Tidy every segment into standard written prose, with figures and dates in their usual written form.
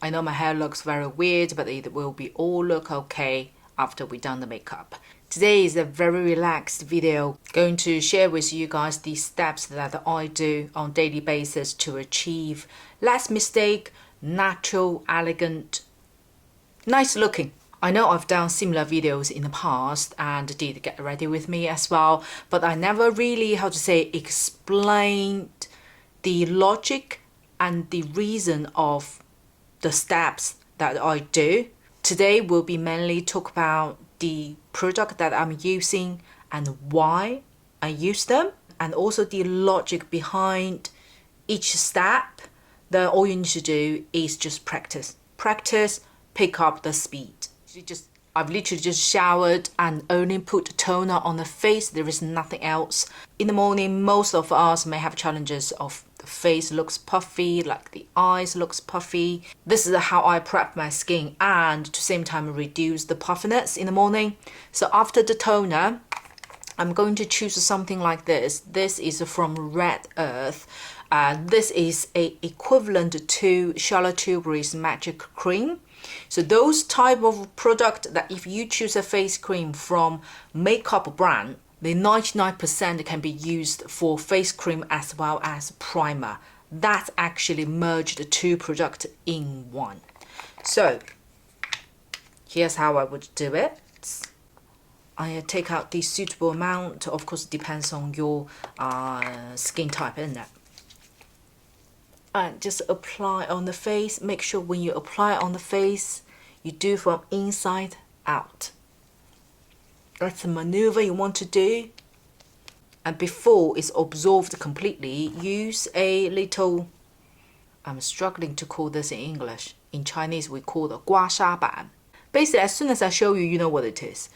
I know my hair looks very weird, but it will be all look okay after we done the makeup. Today is a very relaxed video, going to share with you guys the steps that I do on daily basis to achieve less mistake, natural, elegant, nice looking. I know I've done similar videos in the past and did get ready with me as well, but I never really, explained the logic and the reason of the steps that I do. Today will be mainly talk about the product that I'm using and why I use them, and also the logic behind each step. Then all you need to do is just practice, pick up the speed. I've literally just showered and only put toner on the face. There is nothing else. In the morning, most of us may have challenges of the face looks puffy, like the eyes looks puffy. This is how I prep my skin and to the same time reduce the puffiness in the morning. So after the toner, I'm going to choose something like this. This is from Red Earth. This is a equivalent to Charlotte Tilbury's Magic Cream. So those type of product that if you choose a face cream from makeup brand, the 99% can be used for face cream as well as primer. That actually merged the two products in one. So here's how I would do it. I take out the suitable amount. Of course, it depends on your skin type, isn't it? And just apply on the face. Make sure when you apply on the face, you do from inside out. That's the maneuver you want to do. And before it's absorbed completely, use a little, I'm struggling to call this in English. In Chinese, we call it 刮痧板. Basically, as soon as I show you, you know what it is.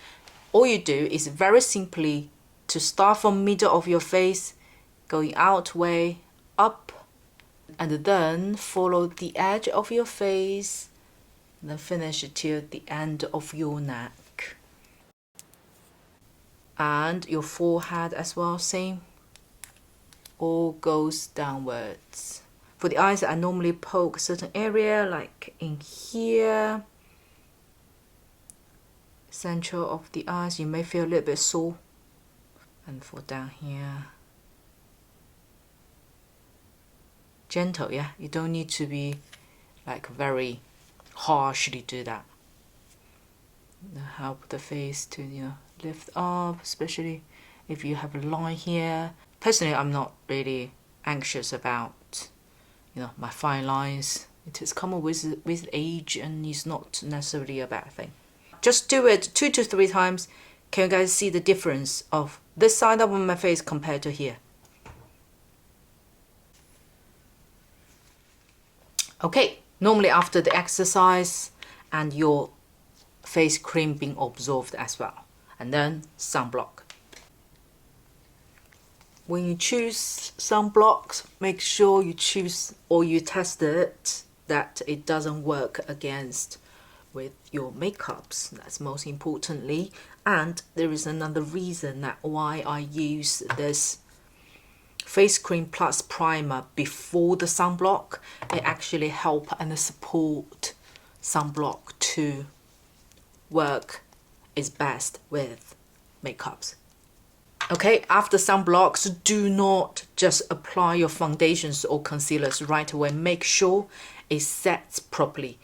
All you do is very simply to start from middle of your face, going out way, up, and then follow the edge of your face, and then finish till the end of your neck. And your forehead as well, same. All goes downwards. For the eyes, I normally poke a certain area, like in here. Center of the eyes, you may feel a little bit sore. And for down here. Gentle, yeah? You don't need to be like very harshly do that. Help the face to, lift up, especially if you have a line here. Personally, I'm not really anxious about, my fine lines. It is common with age and it's not necessarily a bad thing. Just do it 2 to 3 times. Can you guys see the difference of this side of my face compared to here? Okay, normally after the exercise and your face cream being absorbed as well. And then sunblock. When you choose sunblocks, make sure you choose or you test it that it doesn't work against with your makeups. That's most importantly. And there is another reason that why I use this face cream plus primer before the sunblock. It actually help and support sunblock to work is best with makeups. Okay, after sunblocks, do not just apply your foundations or concealers right away. Make sure it sets properly.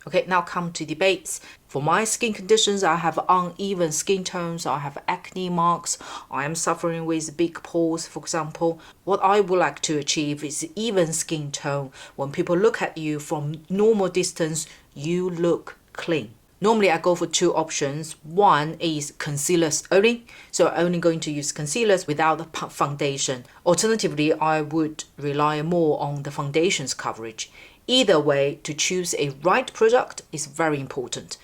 Okay, now come to the base. For my skin conditions, I have uneven skin tones, I have acne marks, I am suffering with big pores, for example. What I would like to achieve is even skin tone. When people look at you from normal distance, you look clean. Normally I go for 2 options. One is concealers only, so I'm only going to use concealers without the foundation. Alternatively, I would rely more on the foundation's coverage. Either way, to choose a right product is very important.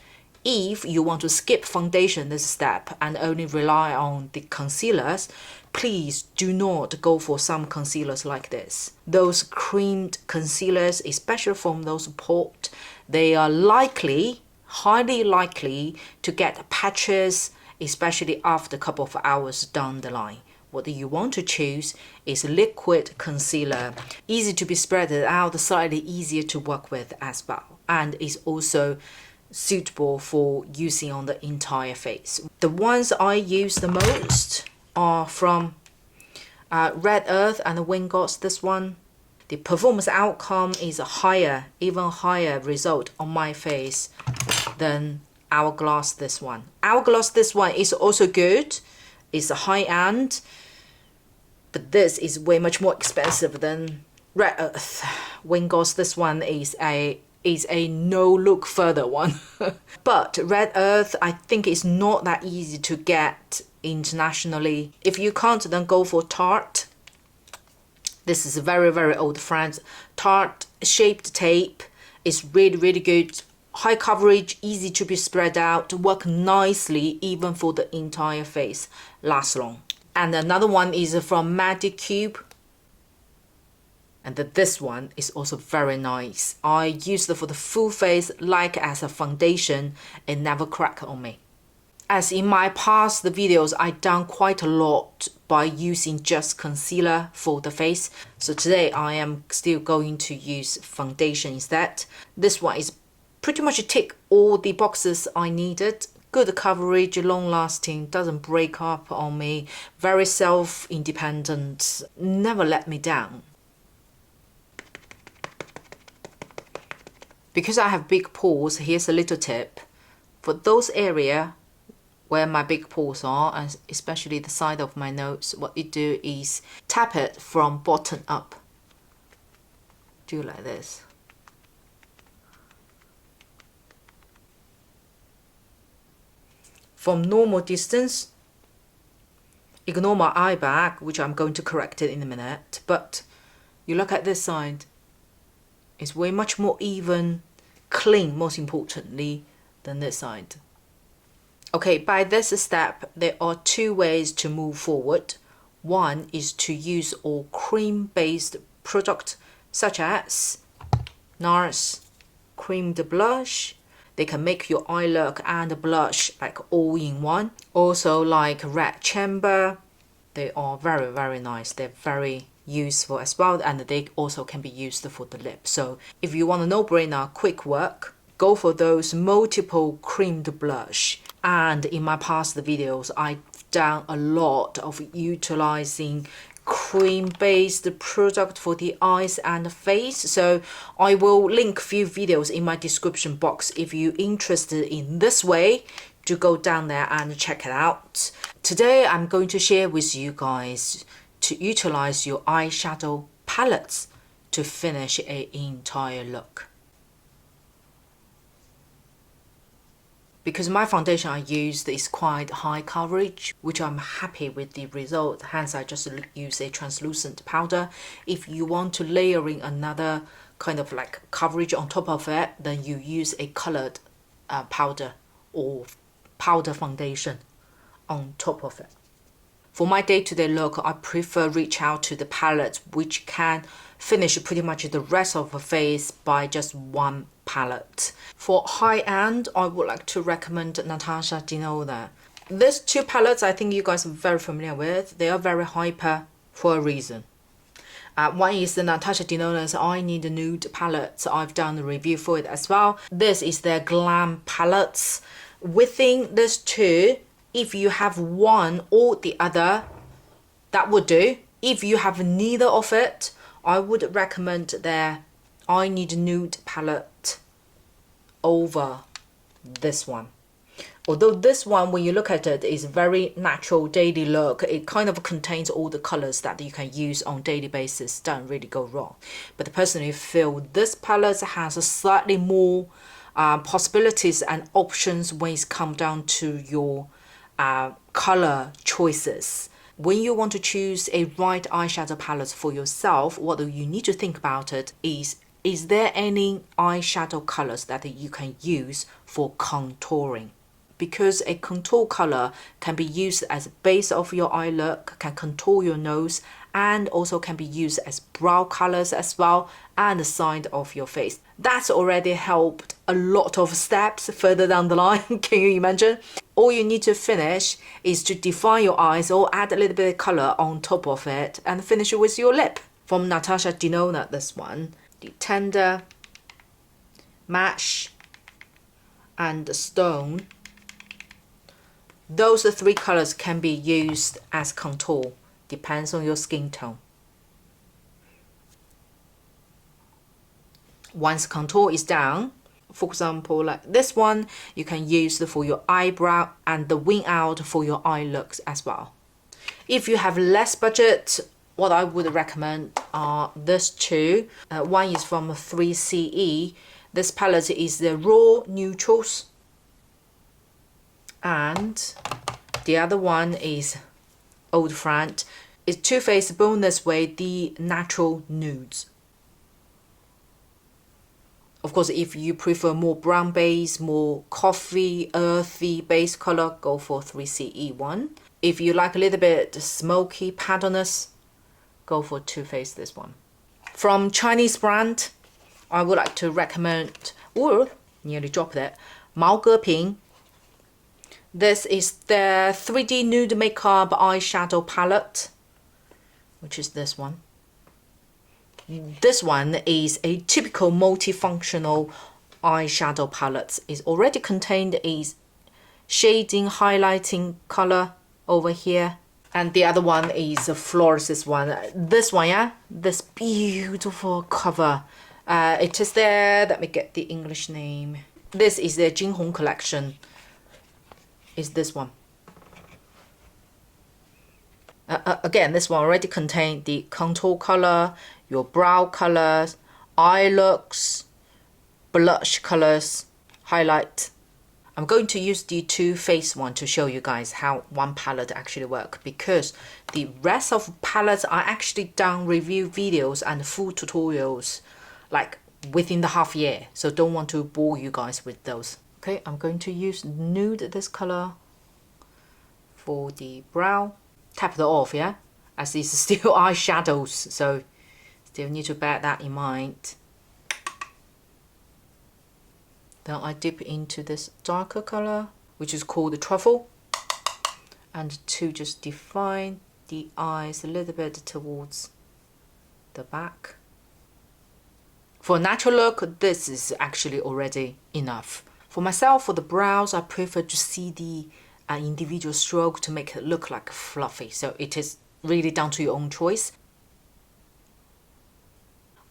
If you want to skip foundation this step and only rely on the concealers, please do not go for some concealers like this. Those creamed concealers, especially from those pot, they are highly likely to get patches, especially after a couple of hours down the line. What you want to choose is liquid concealer, easy to be spread out, slightly easier to work with as well. and is also suitable for using on the entire face. The ones I use the most are from Red Earth and Wingos. This one, the performance outcome is a higher, even higher result on my face than Hourglass this one. Hourglass this one is also good. It's a high-end, but this is way much more expensive than Red Earth. Wingos this one is a no look further one. But Red Earth, I think it's not that easy to get internationally. If you can't, then go for Tarte. This is a very, very old friend. Tarte shaped tape is really, really good. High coverage, easy to be spread out, work nicely even for the entire face, lasts long. And another one is from MAGGIExFLORA. And this one is also very nice. I used it for the full face, like as a foundation. It never cracked on me. As in my past videos, I've done quite a lot by using just concealer for the face. So today I am still going to use foundation instead. This one is pretty much tick all the boxes I needed. Good coverage, long lasting, doesn't break up on me. Very self-independent, never let me down. Because I have big pores, here's a little tip. For those areas where my big pores are, and especially the side of my nose, what you do is tap it from bottom up. Do like this. From normal distance, ignore my eye bag, which I'm going to correct it in a minute, but you look at this side, it's way much more even, clean, most importantly, than this side. Okay, by this step, there are two ways to move forward. One is to use all cream-based product, such as NARS creamed blush. They can make your eye look and blush like all in one. Also like Red Chamber. They are very, very nice. They're very useful as well, and they also can be used for the lip. So if you want a no-brainer quick work, go for those multiple creamed blush. And in my past videos, I've done a lot of utilizing cream-based product for the eyes and face. So I will link few videos in my description box if you're interested in this way to go down there and check it out. Today I'm going to share with you guys to utilize your eyeshadow palettes to finish an entire look. Because my foundation I used is quite high coverage, which I'm happy with the result, hence I just use a translucent powder. If you want to layer in another kind of like coverage on top of it, then you use a colored powder or powder foundation on top of it. For my day-to-day look, I prefer reach out to the palette which can finish pretty much the rest of the face by just one palette. For high-end, I would like to recommend Natasha Denona. These two palettes I think you guys are very familiar with. They are very hyper for a reason. One is the Natasha Denona's I Need a Nude palette. So I've done a review for it as well. This is their Glam palettes. Within these two, if you have one or the other, that would do. If you have neither of it, I would recommend their I Need a Nude palette over this one. Although this one, when you look at it, is very natural daily look. It kind of contains all the colors that you can use on daily basis. Don't really go wrong. But I personally feel this palette has a slightly more possibilities and options when it comes down to your color choices. When you want to choose a right eyeshadow palette for yourself, what you need to think about it is there any eyeshadow colors that you can use for contouring? Because a contour color can be used as a base of your eye look, can contour your nose, and also can be used as brow colors as well, and the side of your face. That's already helped a lot of steps further down the line. Can you imagine? All you need to finish is to define your eyes or add a little bit of color on top of it and finish it with your lip. From Natasha Denona, this one, the Tender Match, and Stone. Those three colors can be used as contour, depends on your skin tone. Once contour is done, for example, like this one, you can use for your eyebrow and the wing out for your eye looks as well. If you have less budget, what I would recommend are these two. One is from 3CE. This palette is the Raw Neutrals. And the other one is Old Friend. It's Too Faced Born This Way, the Natural Nudes. Of course, if you prefer more brown base, more coffee, earthy base color, go for 3CE one. If you like a little bit smoky patterness, go for Too Faced this one. From Chinese brand, I would like to recommend, nearly dropped that, MAGGIExFLORA. This is the 3D nude makeup eyeshadow palette, which is this one. This one is a typical multifunctional eyeshadow palette. It already contained a shading, highlighting color over here. And the other one is a FLORASIS one. This one, yeah, this beautiful cover. It is there, let me get the English name. This is the Jinhong collection. Is this one. Again, this one already contained the contour color, your brow colors, eye looks, blush colors, highlight. I'm going to use the Too Faced one to show you guys how one palette actually works, because the rest of palettes are actually done review videos and full tutorials like within the half year, so don't want to bore you guys with those. Okay, I'm going to use nude this color for the brow. Tap it off, yeah, as it's still eyeshadows, so still need to bear that in mind. Then I dip into this darker color, which is called the Truffle, and to just define the eyes a little bit towards the back. For a natural look, this is actually already enough. For myself, for the brows, I prefer to see the individual stroke to make it look like fluffy, so it is really down to your own choice.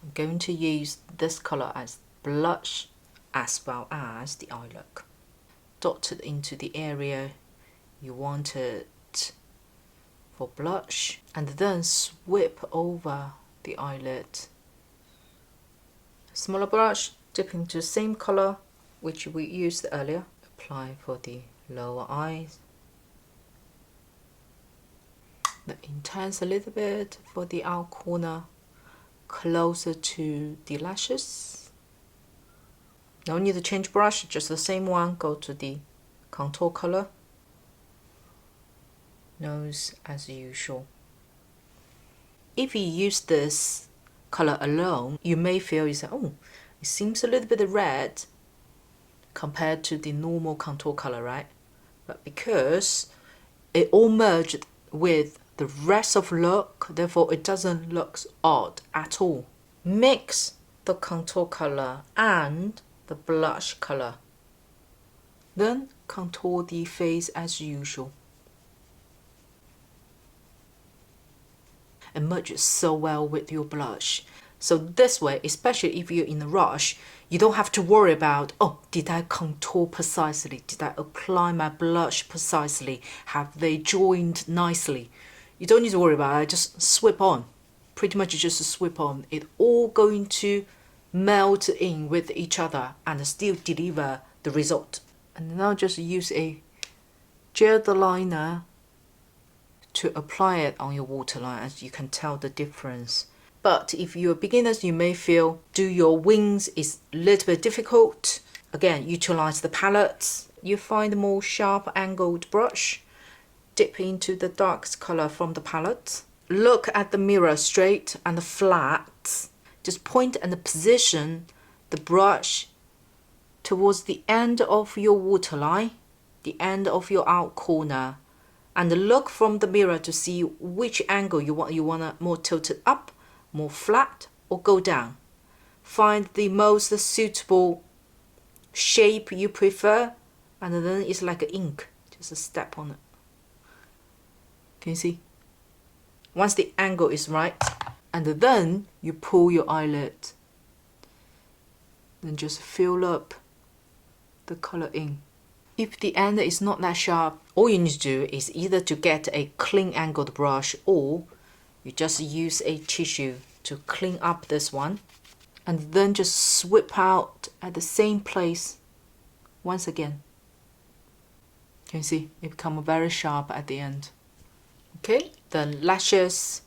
I'm going to use this color as blush as well as the eye look. Dot it into the area you want it for blush, and then sweep over the eyelid. Smaller brush, dip into the same color which we used earlier. Apply for the lower eyes. The intense a little bit for the outer corner, closer to the lashes. No need to change brush, just the same one. Go to the contour color. Nose as usual. If you use this color alone, you may feel it seems a little bit red compared to the normal contour color, right? But because it all merged with the rest of the look, therefore it doesn't look odd at all. Mix the contour color and the blush color. Then contour the face as usual. It merges so well with your blush. So this way, especially if you're in a rush, you don't have to worry about, oh, did I contour precisely? Did I apply my blush precisely? Have they joined nicely? You don't need to worry about it. Just sweep on. Pretty much just sweep on. It's all going to melt in with each other and still deliver the result. And now just use a gel liner to apply it on your waterline, as you can tell the difference. But if you're beginners, you may feel do your wings is a little bit difficult. Again, utilize the palettes. You find a more sharp angled brush. Dip into the darkest color from the palette. Look at the mirror straight and flat. Just point and position the brush towards the end of your waterline, the end of your outer corner, and look from the mirror to see which angle you want. You want to more tilted up, more flat, or go down. Find the most suitable shape you prefer, and then it's like ink, just a step on it. Can you see? Once the angle is right, and then you pull your eyelid, then just fill up the color in. If the end is not that sharp, all you need to do is either to get a clean angled brush, or you just use a tissue to clean up this one, and then just sweep out at the same place once again. Can you see? It becomes very sharp at the end. Okay, then lashes.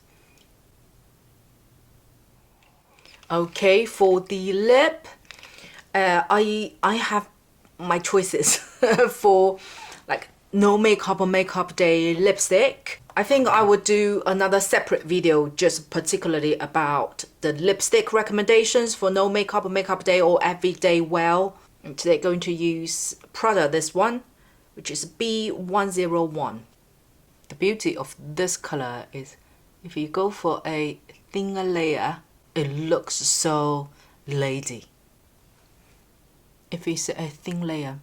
Okay, for the lip, I have my choices for like no makeup or makeup day lipstick. I think I would do another separate video just particularly about the lipstick recommendations for no makeup or makeup day or everyday wear. And today I'm going to use Prada, this one, which is B101. The beauty of this color is if you go for a thinner layer, it looks so lady. If it's a thin layer,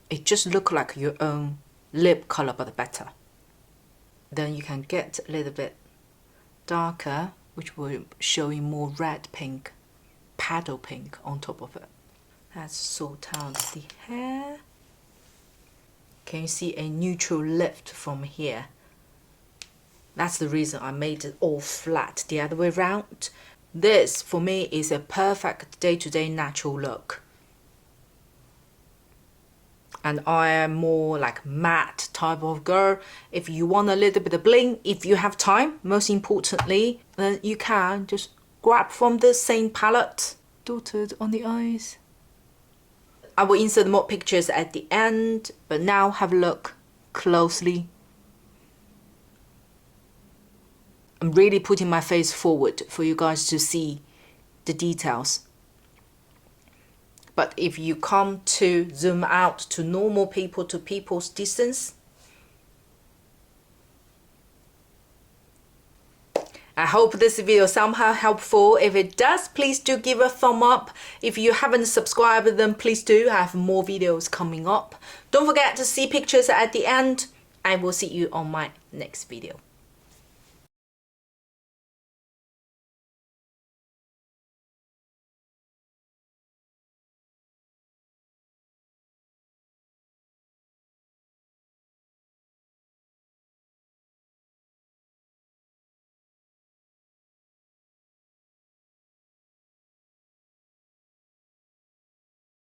it just looks like your own lip color but better. Then you can get a little bit darker, which will show you more red pink, paddle pink on top of it. Let's sort out the hair. Can you see a neutral lift from here? That's the reason I made it all flat the other way around. This, for me, is a perfect day-to-day natural look. And I am more like matte type of girl. If you want a little bit of bling, if you have time, most importantly, then you can just grab from the same palette. Dotted on the eyes. I will insert more pictures at the end, but now have a look closely. I'm really putting my face forward for you guys to see the details. But if you come to zoom out to normal people to people's distance, I hope this video is somehow helpful. If it does, please do give a thumb up. If you haven't subscribed, then please do. I have more videos coming up. Don't forget to see pictures at the end. I will see you on my next video.